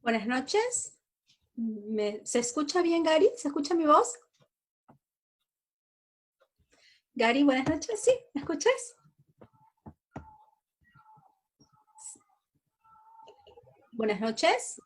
Buenas noches. ¿Se escucha bien, Gary? ¿Se escucha mi voz? Gary, buenas noches. ¿Sí? ¿Me escuchas? Buenas noches.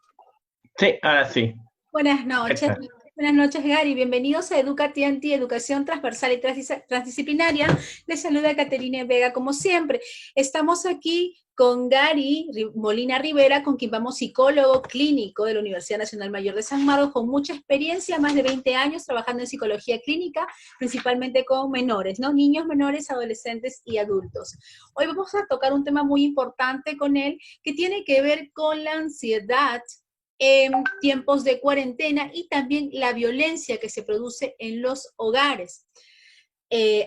Sí, ahora sí. Buenas noches. Buenas noches, Gary. Bienvenidos a EducaTNT, Educación Transversal y Transdisciplinaria. Les saluda Caterina Vega, como siempre. Estamos aquí con Gary Molina Rivera, con quien vamos, psicólogo clínico de la Universidad Nacional Mayor de San Marcos, con mucha experiencia, más de 20 años trabajando en psicología clínica, principalmente con menores, ¿no? Niños, menores, adolescentes y adultos. Hoy vamos a tocar un tema muy importante con él, que tiene que ver con la ansiedad en tiempos de cuarentena y también la violencia que se produce en los hogares.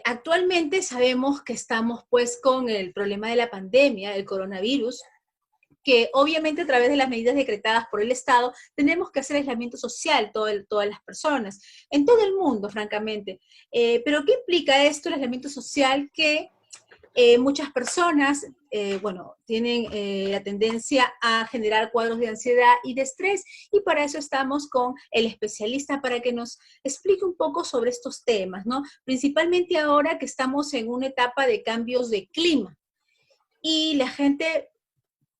Actualmente sabemos que estamos pues con el problema de la pandemia, el coronavirus, que obviamente a través de las medidas decretadas por el Estado tenemos que hacer aislamiento social todas las personas, en todo el mundo, francamente. Pero ¿qué implica esto, el aislamiento social? Que muchas personas, tienen la tendencia a generar cuadros de ansiedad y de estrés, y para eso estamos con el especialista para que nos explique un poco sobre estos temas, ¿no? Principalmente ahora que estamos en una etapa de cambios de clima, y la gente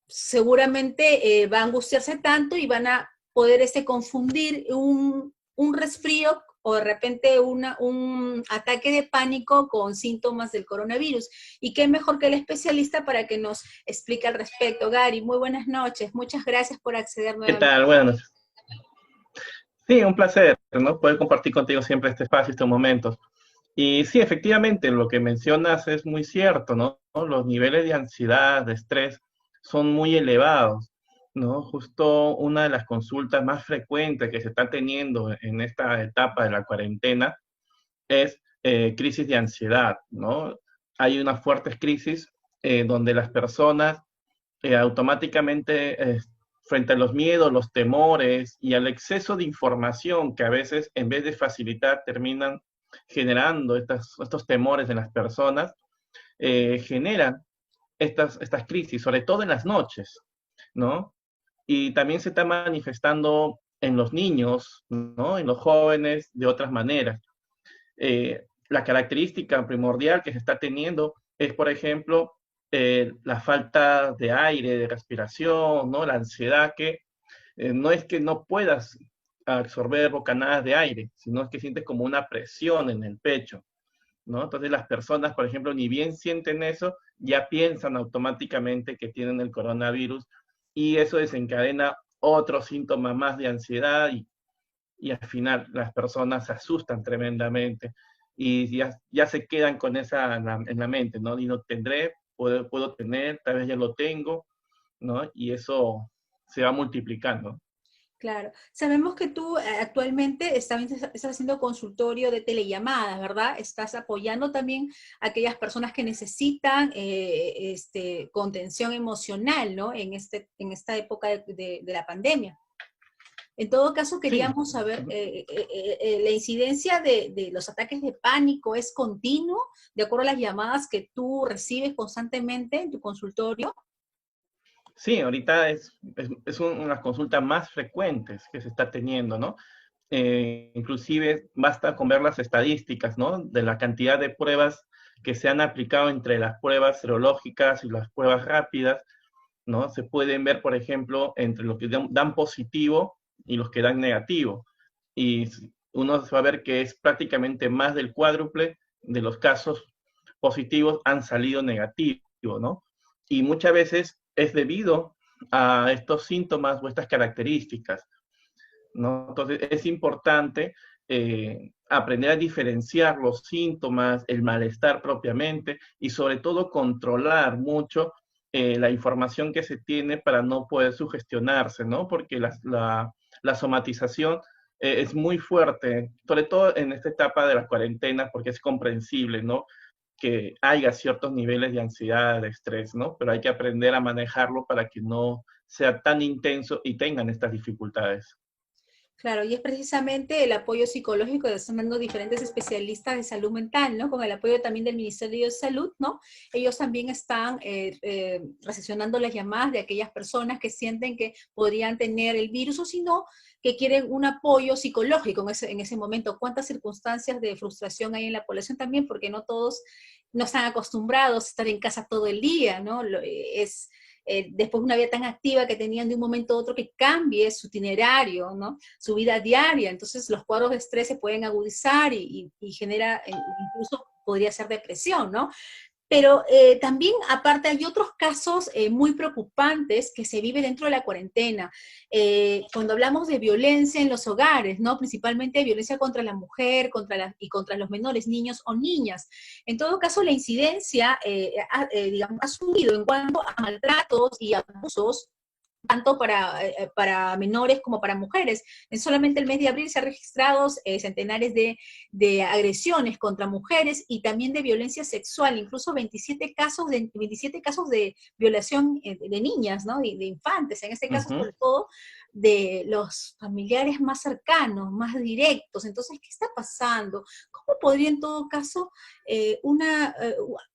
seguramente va a angustiarse tanto y van a poder confundir un resfrío o de repente un ataque de pánico con síntomas del coronavirus. Y qué mejor que el especialista para que nos explique al respecto. Gary, muy buenas noches. Muchas gracias por acceder ¿Qué nuevamente. tal? Buenas noches. Sí, un placer, ¿no? Poder compartir contigo siempre este espacio, estos momentos. Y sí, efectivamente, lo que mencionas es muy cierto, ¿no? Los niveles de ansiedad, de estrés, son muy elevados, ¿no? Justo una de las consultas más frecuentes que se está teniendo en esta etapa de la cuarentena es crisis de ansiedad, ¿no? Hay unas fuertes crisis donde las personas automáticamente frente a los miedos, los temores y al exceso de información que a veces en vez de facilitar terminan generando estos temores en las personas, generan estas crisis, sobre todo en las noches, ¿no? Y también se está manifestando en los niños, ¿no? En los jóvenes de otras maneras. La característica primordial que se está teniendo es, por ejemplo, la falta de aire, de respiración, ¿no? La ansiedad que no es que no puedas absorber bocanadas de aire, sino es que sientes como una presión en el pecho, ¿no? Entonces las personas, por ejemplo, ni bien sienten eso, ya piensan automáticamente que tienen el coronavirus y eso desencadena otros síntomas más de ansiedad y al final las personas se asustan tremendamente y ya se quedan con esa en la mente, ¿no? Y no tendré, puedo tener, tal vez ya lo tengo, ¿no? Y eso se va multiplicando. Claro. Sabemos que tú actualmente estás haciendo consultorio de telellamadas, ¿verdad? Estás apoyando también a aquellas personas que necesitan contención emocional, ¿no? En esta época de la pandemia. En todo caso, Sí, queríamos saber, la incidencia de los ataques de pánico es continuo, de acuerdo a las llamadas que tú recibes constantemente en tu consultorio. sí, ahorita es una de las consultas más frecuentes que se está teniendo, ¿no? Inclusive basta con ver las estadísticas, ¿no? De la cantidad de pruebas que se han aplicado entre las pruebas serológicas y las pruebas rápidas, ¿no? Se pueden ver, por ejemplo, entre los que dan positivo y los que dan negativo. Y uno va a ver que es prácticamente más del cuádruple de los casos positivos han salido negativos, ¿no? Y muchas veces es debido a estos síntomas o estas características, ¿no? Entonces es importante aprender a diferenciar los síntomas, el malestar propiamente y sobre todo controlar mucho la información que se tiene para no poder sugestionarse, ¿no? Porque la somatización es muy fuerte, sobre todo en esta etapa de la cuarentena, porque es comprensible, ¿no? Que haya ciertos niveles de ansiedad, de estrés, ¿no? Pero hay que aprender a manejarlo para que no sea tan intenso y tengan estas dificultades. Claro, y es precisamente el apoyo psicológico, están dando diferentes especialistas de salud mental, ¿no? Con el apoyo también del Ministerio de Salud, ¿no? Ellos también están recepcionando las llamadas de aquellas personas que sienten que podrían tener el virus o si no, que quieren un apoyo psicológico en ese momento. ¿Cuántas circunstancias de frustración hay en la población también? Porque no todos no están acostumbrados a estar en casa todo el día, ¿no? Después de una vida tan activa que tenían de un momento a otro que cambie su itinerario, ¿no? Su vida diaria. Entonces los cuadros de estrés se pueden agudizar y genera, incluso podría ser depresión, ¿no? Pero también, aparte, hay otros casos muy preocupantes que se vive dentro de la cuarentena. Cuando hablamos de violencia en los hogares, ¿no? Principalmente violencia contra la mujer y contra los menores, niños o niñas. En todo caso, la incidencia, digamos, ha subido en cuanto a maltratos y abusos tanto para menores como para mujeres. En solamente el mes de abril se han registrado centenares de agresiones contra mujeres y también de violencia sexual, incluso 27 casos de violación de niñas, ¿no? De infantes, en este caso sobre todo de los familiares más cercanos, más directos. Entonces, ¿qué está pasando? ¿Cómo podría en todo caso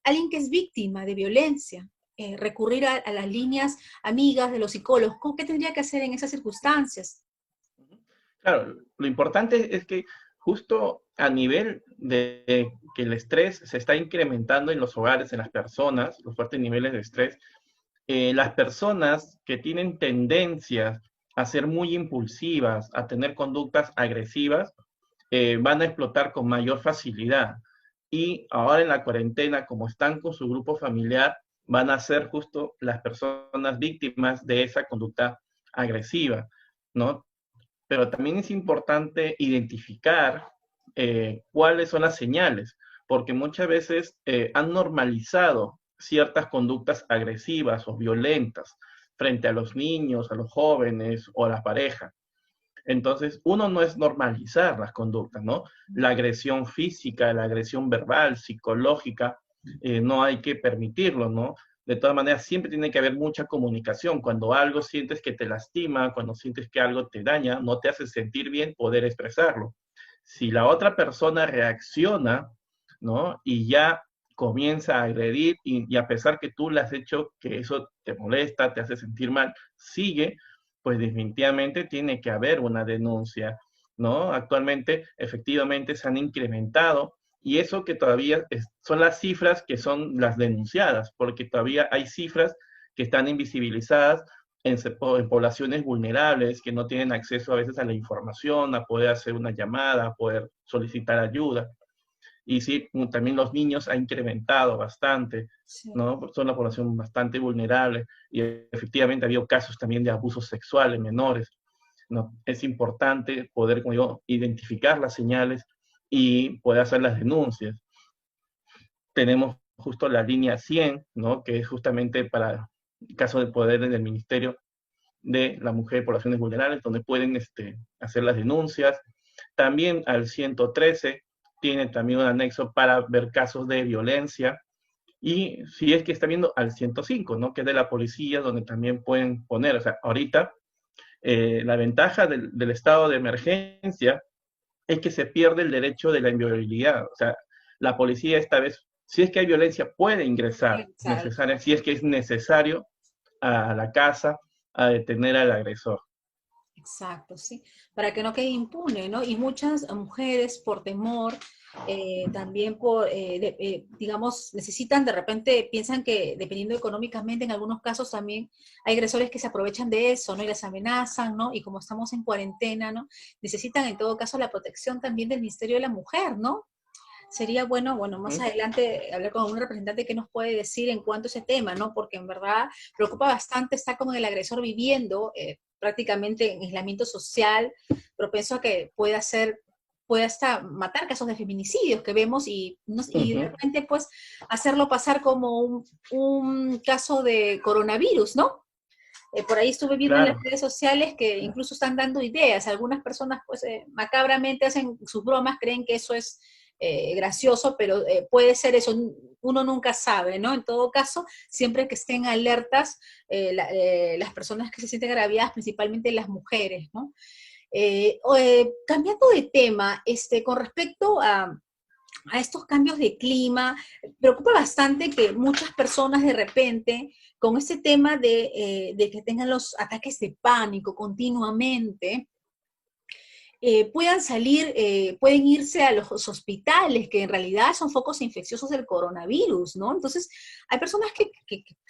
alguien que es víctima de violencia recurrir a las líneas amigas de los psicólogos? ¿Qué tendría que hacer en esas circunstancias? Claro, lo importante es que justo a nivel de que el estrés se está incrementando en los hogares, en las personas, los fuertes niveles de estrés, las personas que tienen tendencias a ser muy impulsivas, a tener conductas agresivas, van a explotar con mayor facilidad. Y ahora en la cuarentena, como están con su grupo familiar, van a ser justo las personas víctimas de esa conducta agresiva, ¿no? Pero también es importante identificar cuáles son las señales, porque muchas veces han normalizado ciertas conductas agresivas o violentas frente a los niños, a los jóvenes o a la pareja. Entonces, uno no es normalizar las conductas, ¿no? La agresión física, la agresión verbal, psicológica, no hay que permitirlo, ¿no? De todas maneras, siempre tiene que haber mucha comunicación. Cuando algo sientes que te lastima, cuando sientes que algo te daña, no te hace sentir bien, poder expresarlo. Si la otra persona reacciona, ¿no? Y ya comienza a agredir y a pesar que tú le has hecho que eso te molesta, te hace sentir mal, sigue, pues definitivamente tiene que haber una denuncia, ¿no? Actualmente, efectivamente, se han incrementado y eso que todavía son las cifras que son las denunciadas, porque todavía hay cifras que están invisibilizadas en poblaciones vulnerables que no tienen acceso a veces a la información, a poder hacer una llamada, a poder solicitar ayuda. Y sí, también los niños ha incrementado bastante, Sí. ¿no? Son una población bastante vulnerable y efectivamente ha habido casos también de abuso sexual en menores, ¿no? Es importante poder, como digo, identificar las señales y poder hacer las denuncias. Tenemos justo la línea 100, ¿no? Que es justamente para caso de poder en el Ministerio de la Mujer y Poblaciones Vulnerables, donde pueden hacer las denuncias. También al 113 tiene también un anexo para ver casos de violencia. Y si es que está viendo al 105, ¿no? Que es de la policía, donde también pueden poner, o sea, ahorita la ventaja del estado de emergencia es que se pierde el derecho de la inviolabilidad. O sea, la policía esta vez, si es que hay violencia, puede ingresar, Claro. si es que es necesario, a la casa a detener al agresor. Exacto, sí, para que no quede impune, ¿no? Y muchas mujeres por temor, también digamos, necesitan de repente, piensan que dependiendo económicamente, en algunos casos también hay agresores que se aprovechan de eso, ¿no? Y las amenazan, ¿no? Y como estamos en cuarentena, ¿no? Necesitan en todo caso la protección también del Ministerio de la Mujer, ¿no? Sería bueno, más ¿Mm? adelante hablar con un representante que nos puede decir en cuanto a ese tema, ¿no? Porque en verdad preocupa bastante estar con el agresor viviendo prácticamente en aislamiento social, propenso a que pueda hasta matar, casos de feminicidios que vemos y de Ujú. repente pues hacerlo pasar como un caso de coronavirus, ¿no? Por ahí estuve viendo en las Claro. redes sociales que incluso están dando ideas. Algunas personas, pues, macabramente hacen sus bromas, creen que eso es gracioso, pero puede ser eso, uno nunca sabe, ¿no? En todo caso, siempre que estén alertas las personas que se sienten agraviadas, principalmente las mujeres, ¿no? Cambiando de tema, con respecto a estos cambios de clima, preocupa bastante que muchas personas de repente, con este tema de que tengan los ataques de pánico continuamente, puedan salir, pueden irse a los hospitales, que en realidad son focos infecciosos del coronavirus, ¿no? Entonces, hay personas que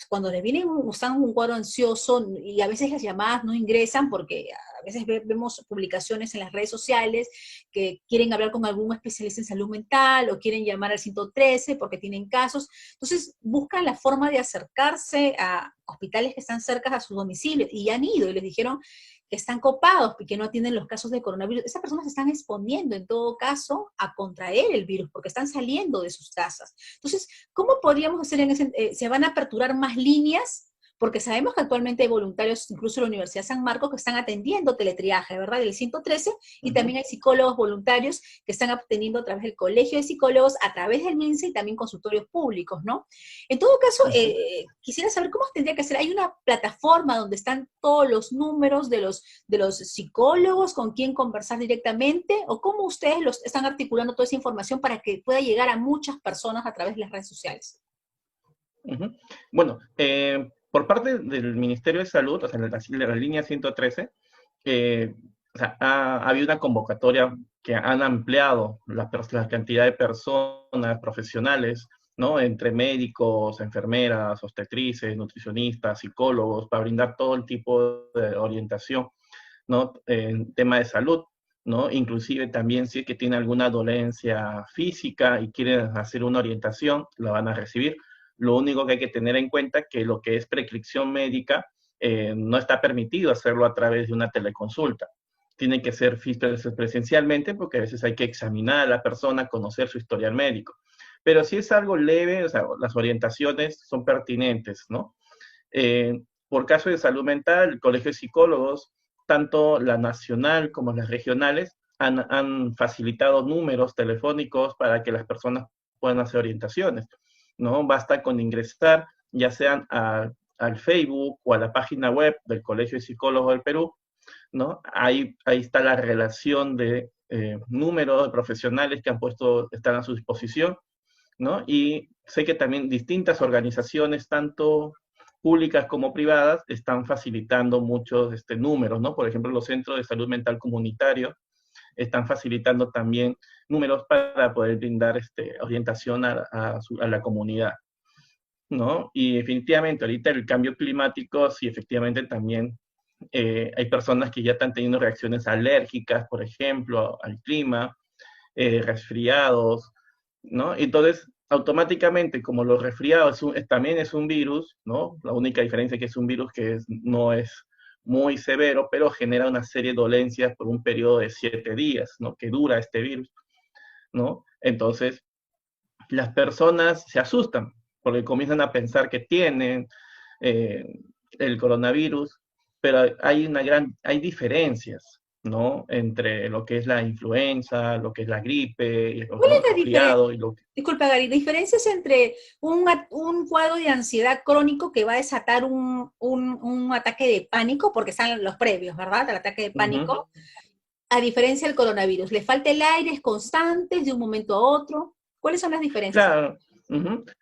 cuando les vienen, están un cuadro ansioso y a veces las llamadas no ingresan porque a veces vemos publicaciones en las redes sociales que quieren hablar con algún especialista en salud mental o quieren llamar al 113 porque tienen casos. Entonces, buscan la forma de acercarse a hospitales que están cerca a sus domicilios y han ido y les dijeron que están copados y que no atienden los casos de coronavirus. Esas personas se están exponiendo en todo caso a contraer el virus porque están saliendo de sus casas. Entonces, ¿cómo podríamos hacer en ese, se van a aperturar más líneas? Porque sabemos que actualmente hay voluntarios, incluso en la Universidad de San Marcos, que están atendiendo teletriaje, ¿verdad? Del 113, y también hay psicólogos voluntarios que están atendiendo a través del Colegio de Psicólogos, a través del MINSA y también consultorios públicos, ¿no? En todo caso, quisiera saber cómo tendría que ser. ¿Hay una plataforma donde están todos los números de los psicólogos con quien conversar directamente? ¿O cómo ustedes los están articulando toda esa información para que pueda llegar a muchas personas a través de las redes sociales? Bueno, por parte del Ministerio de Salud, o sea, la línea 113, o sea, ha habido una convocatoria que han ampliado la cantidad de personas, profesionales, ¿no? Entre médicos, enfermeras, obstetrices, nutricionistas, psicólogos, para brindar todo el tipo de orientación, ¿no? En tema de salud, ¿no? Inclusive también si es que tiene alguna dolencia física y quieren hacer una orientación, la van a recibir. Lo único que hay que tener en cuenta es que lo que es prescripción médica no está permitido hacerlo a través de una teleconsulta. Tiene que ser presencialmente porque a veces hay que examinar a la persona, conocer su historial médico. Pero si es algo leve, o sea, las orientaciones son pertinentes, ¿no? Por caso de salud mental, el Colegio de Psicólogos, tanto la nacional como las regionales, han facilitado números telefónicos para que las personas puedan hacer orientaciones, ¿no? Basta con ingresar, ya sean al Facebook o a la página web del Colegio de Psicólogos del Perú, ¿no? Ahí está la relación de números de profesionales que están a su disposición, ¿no? Y sé que también distintas organizaciones, tanto públicas como privadas, están facilitando muchos números, ¿no? Por ejemplo, los centros de salud mental comunitario están facilitando también números para poder brindar orientación a la comunidad, ¿no? Y definitivamente ahorita el cambio climático, sí, efectivamente también hay personas que ya están teniendo reacciones alérgicas, por ejemplo, al clima, resfriados, ¿no? Entonces, automáticamente, como los resfriados también es un virus, ¿no? La única diferencia es que es un virus que no es muy severo, pero genera una serie de dolencias por un periodo de 7 días, ¿no? Que dura este virus, ¿no? Entonces, las personas se asustan porque comienzan a pensar que tienen eh, el coronavirus, pero hay diferencias, ¿no? Entre lo que es la influenza, lo que es la gripe, y ¿Cuál es el la diferencia? resfriado y lo que... Disculpa, Gary, diferencias entre un cuadro de ansiedad crónico que va a desatar un ataque de pánico, porque están los previos, ¿verdad? El ataque de pánico, a diferencia del coronavirus. ¿Le falta el aire? ¿Es constante? ¿Es de un momento a otro? ¿Cuáles son las diferencias? Claro.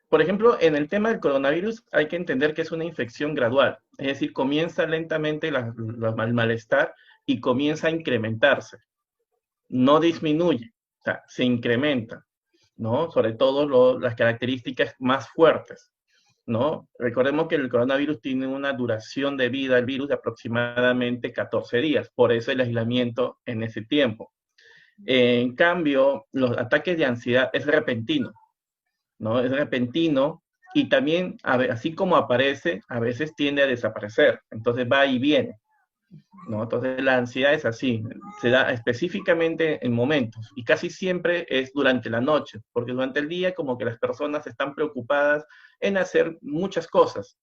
Por ejemplo, en el tema del coronavirus hay que entender que es una infección gradual, es decir, comienza lentamente el malestar y comienza a incrementarse, no disminuye, o sea, se incrementa, ¿no? Sobre todo las características más fuertes, ¿no? Recordemos que el coronavirus tiene una duración de vida, el virus, de aproximadamente 14 días, por eso el aislamiento en ese tiempo. En cambio, los ataques de ansiedad es repentino, ¿no? Es repentino y también, así como aparece, a veces tiende a desaparecer, entonces va y viene, ¿no? Entonces la ansiedad es así, se da específicamente en momentos y casi siempre es durante la noche, porque durante el día como que las personas están preocupadas en hacer muchas cosas.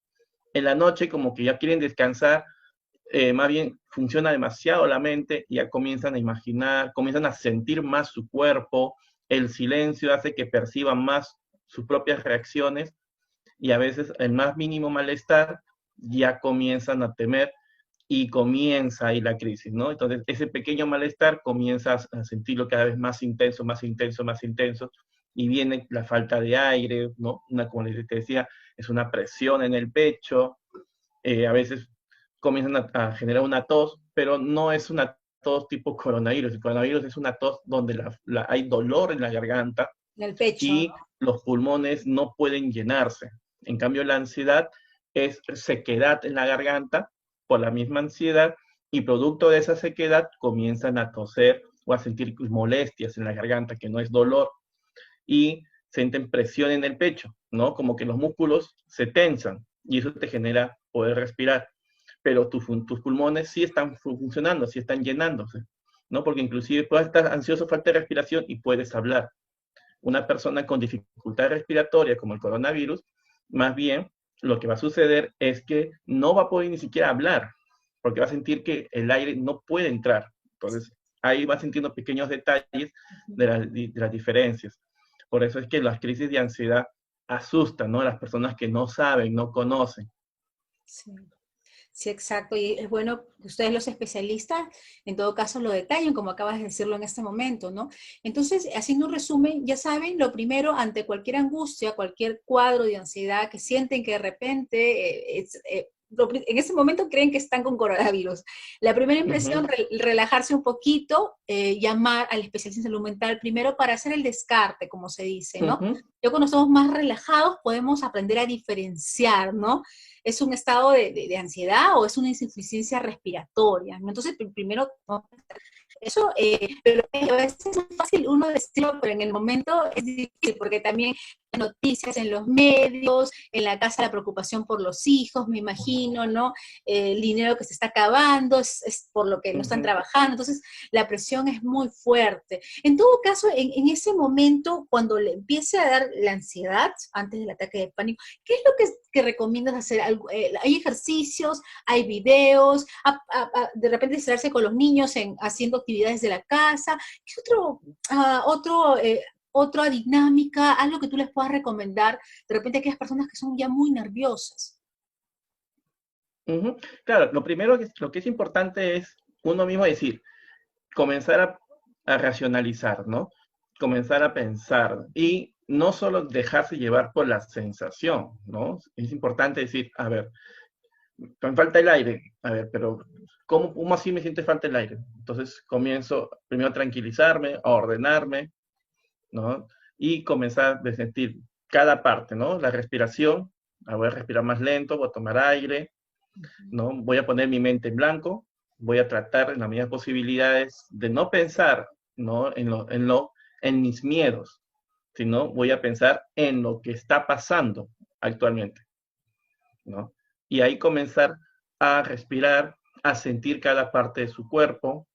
En la noche como que ya quieren descansar, más bien funciona demasiado la mente y ya comienzan a imaginar, comienzan a sentir más su cuerpo, el silencio hace que perciban más sus propias reacciones y a veces el más mínimo malestar ya comienzan a temer y comienza ahí la crisis, ¿no? Entonces, ese pequeño malestar comienza a sentirlo cada vez más intenso, más intenso, más intenso, y viene la falta de aire, ¿no? Como les decía, es una presión en el pecho, a veces comienzan a generar una tos, pero no es una tos tipo coronavirus. El coronavirus es una tos donde hay dolor en la garganta En el pecho, y ¿no? los pulmones no pueden llenarse. En cambio, la ansiedad es sequedad en la garganta por la misma ansiedad y producto de esa sequedad comienzan a toser o a sentir molestias en la garganta, que no es dolor, y sienten presión en el pecho, ¿no? Como que los músculos se tensan y eso te genera poder respirar. Pero tus pulmones sí están funcionando, sí están llenándose, ¿no? Porque inclusive puedes estar ansioso, falta de respiración y puedes hablar. Una persona con dificultad respiratoria como el coronavirus, más bien lo que va a suceder es que no va a poder ni siquiera hablar, porque va a sentir que el aire no puede entrar. Entonces, ahí va sintiendo pequeños detalles de las diferencias. Por eso es que las crisis de ansiedad asustan, ¿no? A las personas que no saben, no conocen. Sí. Sí, exacto. Y es bueno que ustedes los especialistas, en todo caso, lo detallen, como acabas de decirlo en este momento, ¿no? Entonces, haciendo un resumen, ya saben, lo primero, ante cualquier angustia, cualquier cuadro de ansiedad que sienten que de repente en ese momento creen que están con coronavirus. La primera Uh impresión, -huh, relajarse un poquito, llamar al especialista en salud mental primero para hacer el descarte, como se dice, uh ¿no? -huh. Ya cuando estamos más relajados podemos aprender a diferenciar, ¿no? ¿Es un estado de ansiedad o es una insuficiencia respiratoria? ¿No? Entonces, primero, ¿no? Eso, pero a veces es fácil uno decirlo, pero en el momento es difícil, porque también hay noticias en los medios, en la casa la preocupación por los hijos, me imagino, ¿no? El dinero que se está acabando es por lo que no Uh están -huh. trabajando, entonces la presión es muy fuerte. En todo caso, en ese momento, cuando le empiece a dar la ansiedad, antes del ataque de pánico, ¿qué es lo que recomiendas hacer? ¿Hay ejercicios, hay videos, de repente distraerse con los niños haciendo actividades de la casa? ¿Qué otra dinámica, algo que tú les puedas recomendar de repente a aquellas personas que son ya muy nerviosas? Uh -huh. Claro, lo que es importante es uno mismo decir, comenzar a racionalizar, ¿no? Comenzar a pensar y no solo dejarse llevar por la sensación, ¿no? Es importante decir, a ver, me falta el aire, a ver, pero ¿cómo así me siente falta el aire? Entonces comienzo primero a tranquilizarme, a ordenarme, ¿no? Y comenzar a sentir cada parte, ¿no? La respiración, voy a respirar más lento, voy a tomar aire, ¿no? Voy a poner mi mente en blanco, voy a tratar en las medidas posibilidades de no pensar, ¿no? En mis miedos, sino voy a pensar en lo que está pasando actualmente, ¿no? Y ahí comenzar a respirar, a sentir cada parte de su cuerpo,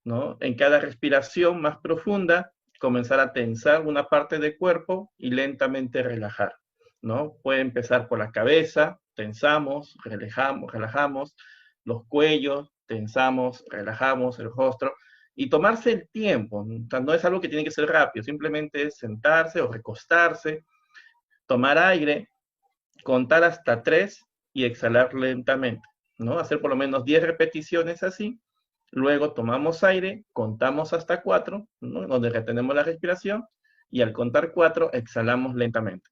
¿no? En cada respiración más profunda, comenzar a tensar una parte del cuerpo y lentamente relajar, ¿no? Puede empezar por la cabeza, tensamos, relajamos los cuellos, tensamos, relajamos el rostro y tomarse el tiempo. O sea, no es algo que tiene que ser rápido, simplemente es sentarse o recostarse, tomar aire, contar hasta 3 y exhalar lentamente, ¿no? Hacer por lo menos 10 repeticiones así. Luego tomamos aire, contamos hasta 4, ¿no? Donde retenemos la respiración, y al contar 4 exhalamos lentamente.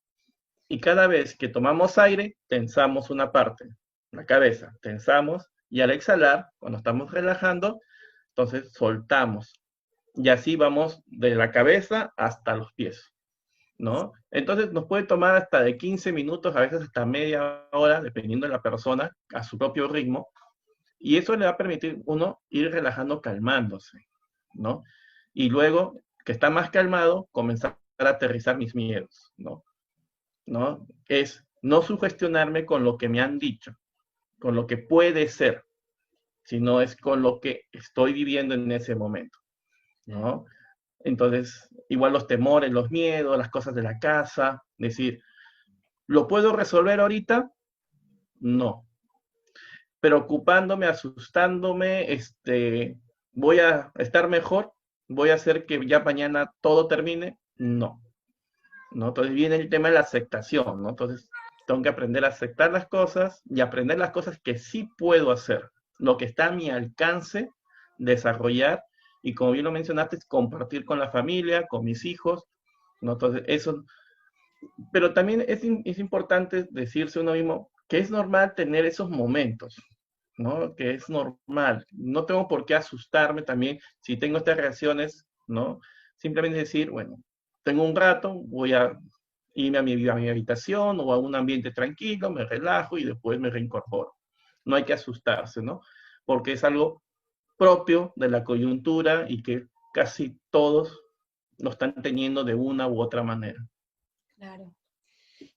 Y cada vez que tomamos aire, tensamos una parte, la cabeza, tensamos, y al exhalar, cuando estamos relajando, entonces soltamos. Y así vamos de la cabeza hasta los pies, ¿no? Entonces nos puede tomar hasta de 15 minutos, a veces hasta media hora, dependiendo de la persona, a su propio ritmo, y eso le va a permitir uno ir relajando, calmándose, ¿no? Y luego, que está más calmado, comenzar a aterrizar mis miedos, ¿no? ¿No? Es no sugestionarme con lo que me han dicho, con lo que puede ser, sino es con lo que estoy viviendo en ese momento, ¿no? Entonces, igual los temores, los miedos, las cosas de la casa, decir, ¿lo puedo resolver ahorita? No. Preocupándome, asustándome, voy a estar mejor, voy a hacer que ya mañana todo termine, no, ¿no? Entonces viene el tema de la aceptación, ¿no? Entonces tengo que aprender a aceptar las cosas y aprender las cosas que sí puedo hacer, lo que está a mi alcance desarrollar, y como bien lo mencionaste, es compartir con la familia, con mis hijos, ¿no? Entonces, eso, pero también es importante decirse uno mismo que es normal tener esos momentos, ¿no? Que es normal. No tengo por qué asustarme también si tengo estas reacciones, ¿no? Simplemente decir, bueno, tengo un rato, voy a irme a mi habitación o a un ambiente tranquilo, me relajo y después me reincorporo. No hay que asustarse, ¿no? Porque es algo propio de la coyuntura y que casi todos lo están teniendo de una u otra manera. Claro.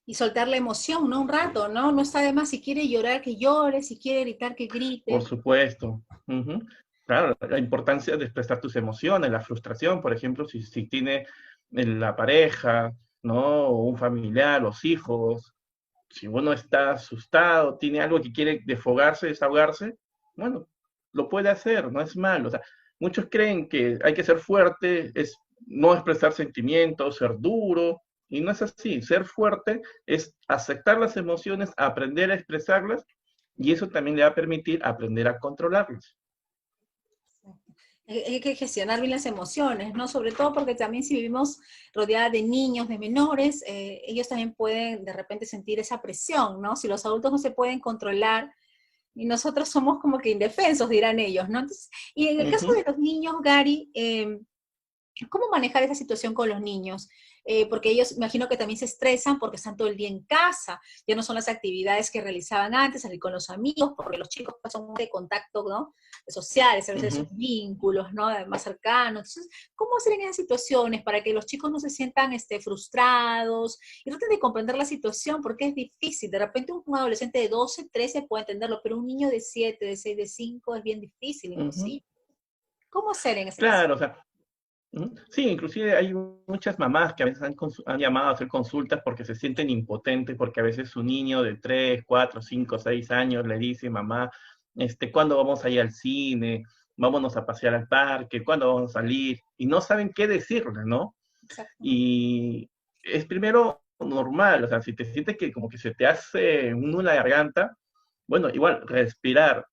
Y soltar la emoción, ¿no? Un rato, ¿no? No está de más, si quiere llorar, que llore, si quiere gritar, que Por grite. supuesto. Ujú. Claro, la importancia de expresar tus emociones, la frustración, por ejemplo, si tiene la pareja, ¿no? O un familiar, los hijos, si uno está asustado, tiene algo que quiere desfogarse, desahogarse, bueno, lo puede hacer, no es malo. O sea, muchos creen que hay que ser fuerte, es no expresar sentimientos, ser duro, y no es así. Ser fuerte es aceptar las emociones, aprender a expresarlas, y eso también le va a permitir aprender a controlarlas. Hay que gestionar bien las emociones, ¿no? Sobre todo porque también si vivimos rodeada de niños, de menores, ellos también pueden de repente sentir esa presión, ¿no? Si los adultos no se pueden controlar y nosotros somos como que indefensos, dirán ellos, ¿no? Entonces, y en el caso Ujú. de los niños, Gary, ¿cómo manejar esa situación con los niños? Porque ellos, imagino que también se estresan porque están todo el día en casa, ya no son las actividades que realizaban antes, salir con los amigos, porque los chicos son de contacto, ¿no? Sociales, a veces Ujú. esos vínculos, ¿no? Más cercanos. Entonces, ¿cómo hacer en esas situaciones para que los chicos no se sientan frustrados y traten de comprender la situación? Porque es difícil. De repente un adolescente de 12, 13 puede entenderlo, pero un niño de 7, de 6, de 5 es bien difícil, Ujú. imposible. ¿Cómo hacer en ese caso? Claro, o sea, ujú. Sí, inclusive hay muchas mamás que a veces han llamado a hacer consultas porque se sienten impotentes, porque a veces su niño de 3, 4, 5, 6 años le dice, mamá, ¿cuándo vamos a ir al cine? Vámonos a pasear al parque, ¿cuándo vamos a salir? Y no saben qué decirle, ¿no? Exacto. Y es primero normal, o sea, si te sientes que como que se te hace un nudo en la garganta, bueno, igual, respirar.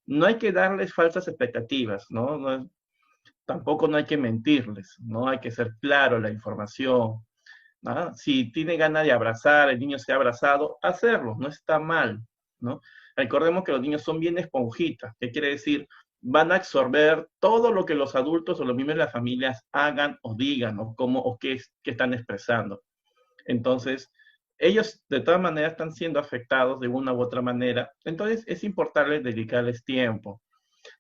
No hay que darles falsas expectativas, ¿no? Tampoco no hay que mentirles, ¿no? Hay que ser claro en la información, ¿no? Si tiene ganas de abrazar, el niño se ha abrazado, hacerlo, no está mal, ¿no? Recordemos que los niños son bien esponjitas, ¿qué quiere decir? Van a absorber todo lo que los adultos o los miembros de las familias hagan o digan, o cómo, o qué están expresando. Entonces, ellos de todas maneras están siendo afectados de una u otra manera, entonces es importante dedicarles tiempo,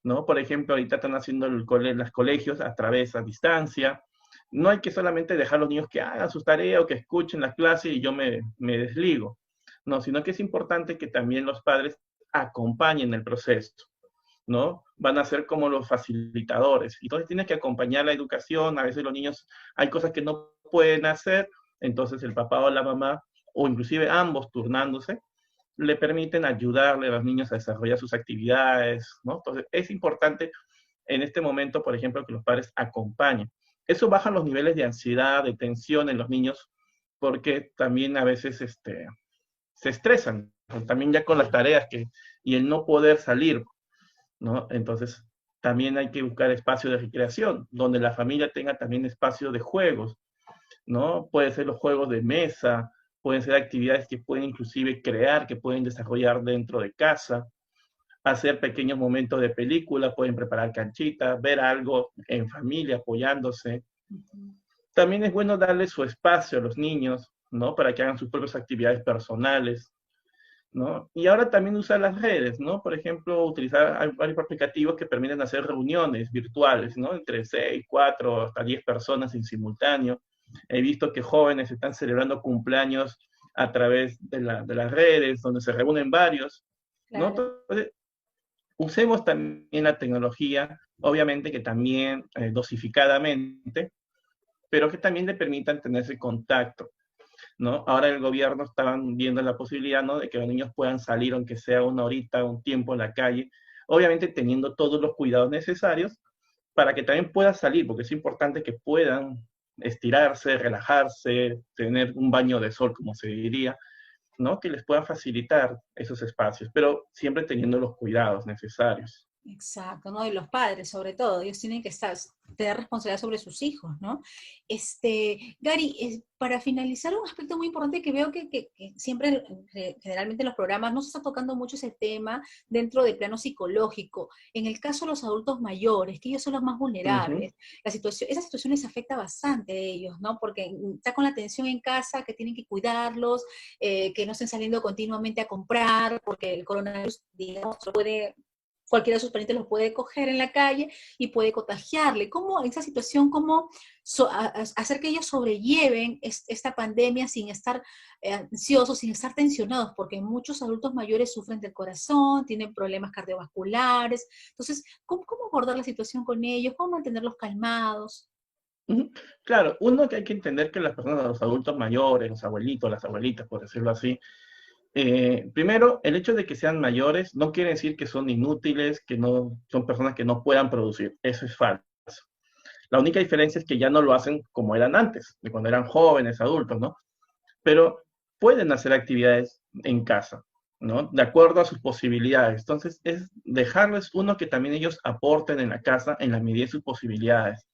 ¿no? Por ejemplo, ahorita están haciendo los colegios a través, a distancia. No hay que solamente dejar a los niños que hagan sus tareas o que escuchen la clase y yo me desligo. No, sino que es importante que también los padres acompañen el proceso, ¿no? Van a ser como los facilitadores. Entonces tienes que acompañar la educación. A veces los niños, hay cosas que no pueden hacer, entonces el papá o la mamá, o inclusive ambos turnándose, le permiten ayudarle a los niños a desarrollar sus actividades, ¿no? Entonces, es importante en este momento, por ejemplo, que los padres acompañen. Eso baja los niveles de ansiedad, de tensión en los niños, porque también a veces se estresan, también ya con las tareas y el no poder salir, ¿no? Entonces, también hay que buscar espacios de recreación, donde la familia tenga también espacios de juegos, ¿no? Pueden ser los juegos de mesa, pueden ser actividades que pueden inclusive crear, que pueden desarrollar dentro de casa, hacer pequeños momentos de película, pueden preparar canchitas, ver algo en familia apoyándose. También es bueno darle su espacio a los niños, ¿no? Para que hagan sus propias actividades personales, ¿no? Y ahora también usar las redes, ¿no? Por ejemplo, utilizar hay varios aplicativos que permiten hacer reuniones virtuales, ¿no? Entre 6, 4, hasta 10 personas en simultáneo. He visto que jóvenes están celebrando cumpleaños a través de las redes, donde se reúnen varios, ¿no? Claro. Entonces, usemos también la tecnología, obviamente que también dosificadamente, pero que también le permitan tener ese contacto, ¿no? Ahora el gobierno estaban viendo la posibilidad, ¿no? De que los niños puedan salir, aunque sea una horita, un tiempo en la calle, obviamente teniendo todos los cuidados necesarios para que también puedan salir, porque es importante que puedan estirarse, relajarse, tener un baño de sol, como se diría, ¿no? Que les puedan facilitar esos espacios, pero siempre teniendo los cuidados necesarios. Exacto, ¿no? Y los padres, sobre todo, ellos tienen que tener responsabilidad sobre sus hijos, ¿no? Gary, para finalizar, un aspecto muy importante que veo que siempre, generalmente en los programas, no se está tocando mucho ese tema dentro del plano psicológico. En el caso de los adultos mayores, que ellos son los más Ujú. vulnerables, esa situación les afecta bastante a ellos, ¿no? Porque está con la atención en casa, que tienen que cuidarlos, que no estén saliendo continuamente a comprar, porque el coronavirus, digamos, puede cualquiera de sus parientes los puede coger en la calle y puede contagiarle. ¿Cómo en esa situación, cómo hacer que ellos sobrelleven esta pandemia sin estar ansiosos, sin estar tensionados? Porque muchos adultos mayores sufren del corazón, tienen problemas cardiovasculares. Entonces, ¿cómo abordar la situación con ellos? ¿Cómo mantenerlos calmados? Ujú. Claro, uno que hay que entender que las personas, los adultos mayores, los abuelitos, las abuelitas, por decirlo así, primero, el hecho de que sean mayores no quiere decir que son inútiles, que no son personas que no puedan producir. Eso es falso. La única diferencia es que ya no lo hacen como eran antes, de cuando eran jóvenes, adultos, ¿no? Pero pueden hacer actividades en casa, ¿no? De acuerdo a sus posibilidades. Entonces, es dejarles uno que también ellos aporten en la casa en la medida de sus posibilidades,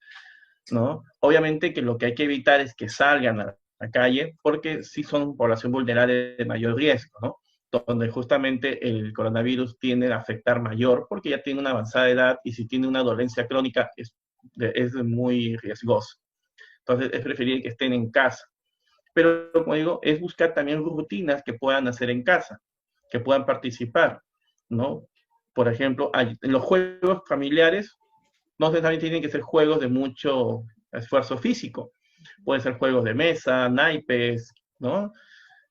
¿no? Obviamente que lo que hay que evitar es que salgan a la calle, porque sí son población vulnerable de mayor riesgo, ¿no? Donde justamente el coronavirus tiende a afectar mayor, porque ya tiene una avanzada edad y si tiene una dolencia crónica es muy riesgoso. Entonces es preferible que estén en casa. Pero, como digo, es buscar también rutinas que puedan hacer en casa, que puedan participar, ¿no? Por ejemplo, en los juegos familiares no necesariamente tienen que ser juegos de mucho esfuerzo físico. Pueden ser juegos de mesa, naipes, ¿no?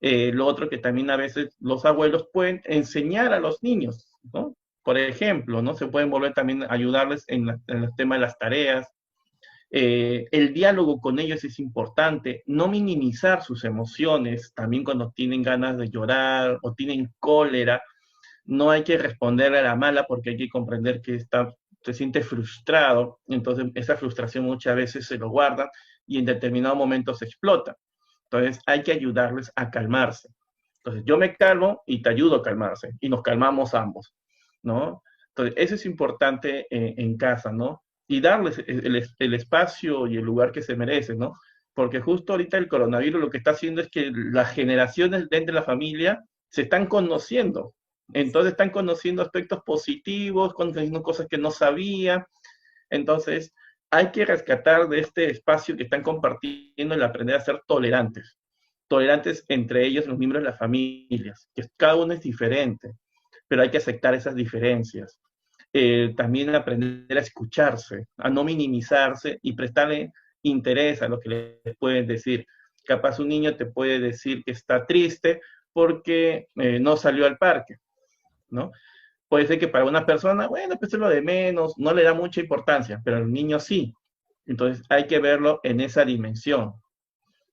Lo otro que también a veces los abuelos pueden enseñar a los niños, ¿no? Por ejemplo, ¿no? Se pueden volver también a ayudarles en el tema de las tareas. El diálogo con ellos es importante, no minimizar sus emociones, también cuando tienen ganas de llorar o tienen cólera, no hay que responderle a la mala porque hay que comprender que se siente frustrado, entonces esa frustración muchas veces se lo guardan y en determinado momento se explota. Entonces hay que ayudarles a calmarse. Entonces yo me calmo y te ayudo a calmarse y nos calmamos ambos, ¿no? Entonces eso es importante en casa, ¿no? Y darles el espacio y el lugar que se merecen, ¿no? Porque justo ahorita el coronavirus lo que está haciendo es que las generaciones dentro de la familia se están conociendo, entonces están conociendo aspectos positivos, conociendo cosas que no sabían. Entonces hay que rescatar de este espacio que están compartiendo el aprender a ser tolerantes. Tolerantes entre ellos, los miembros de las familias, que cada uno es diferente, pero hay que aceptar esas diferencias. También aprender a escucharse, a no minimizarse y prestarle interés a lo que les pueden decir. Capaz un niño te puede decir que está triste porque no salió al parque, ¿no? Puede ser que para una persona, bueno, pues es lo de menos, no le da mucha importancia, pero al niño sí. Entonces hay que verlo en esa dimensión,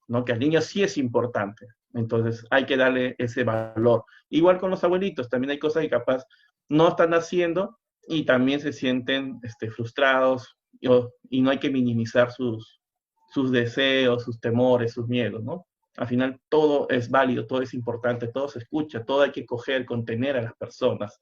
¿no? Que al niño sí es importante. Entonces hay que darle ese valor. Igual con los abuelitos, también hay cosas que capaz no están haciendo y también se sienten frustrados y no hay que minimizar sus deseos, sus temores, sus miedos, ¿no? Al final todo es válido, todo es importante, todo se escucha, todo hay que coger, contener a las personas.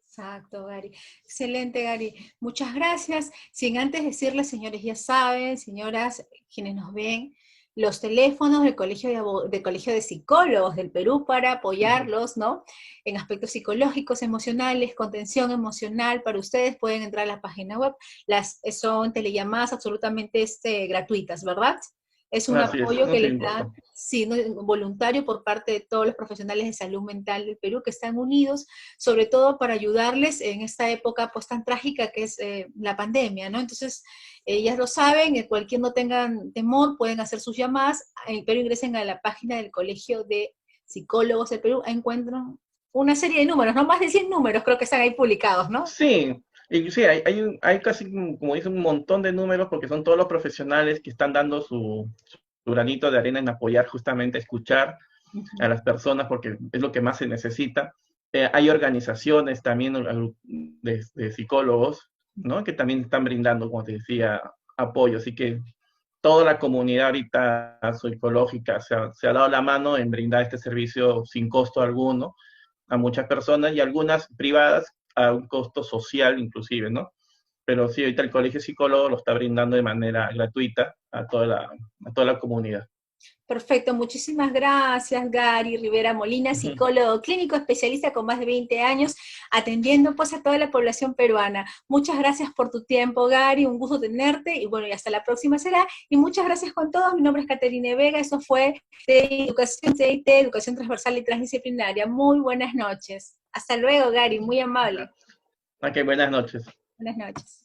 Exacto, Gary. Excelente, Gary. Muchas gracias. Sin antes decirles, señores, ya saben, señoras, quienes nos ven, los teléfonos del Colegio de Psicólogos del Perú para apoyarlos, ¿no? En aspectos psicológicos, emocionales, contención emocional, para ustedes pueden entrar a la página web. Son telellamadas absolutamente gratuitas, ¿verdad? Es un Así es, apoyo no que se les importa. da, sí, voluntario por parte de todos los profesionales de salud mental del Perú que están unidos sobre todo para ayudarles en esta época pues tan trágica que es la pandemia, ¿no? Entonces, ellas lo saben, cualquier no tengan temor, pueden hacer sus llamadas, pero ingresen a la página del Colegio de Psicólogos del Perú, encuentran una serie de números, no más de 100 números creo que están ahí publicados, ¿no? Sí, y sí, hay casi, como dice, un montón de números porque son todos los profesionales que están dando su granito de arena en apoyar justamente, escuchar Uh a -huh. las personas porque es lo que más se necesita. Hay organizaciones también de psicólogos, ¿no? Que también están brindando, como te decía, apoyo. Así que toda la comunidad ahorita psicológica se ha dado la mano en brindar este servicio sin costo alguno a muchas personas y algunas privadas a un costo social inclusive, ¿no? Pero sí, ahorita el Colegio Psicólogo lo está brindando de manera gratuita a toda la comunidad. Perfecto, muchísimas gracias, Gary Rivera Molina, psicólogo clínico, especialista con más de 20 años, atendiendo pues a toda la población peruana. Muchas gracias por tu tiempo, Gary, un gusto tenerte, y bueno, y hasta la próxima será, y muchas gracias con todos. Mi nombre es Caterine Vega, eso fue de Educación CIT, Educación Transversal y Transdisciplinaria. Muy buenas noches. Hasta luego, Gary, muy amable. Ok, buenas noches. Buenas noches.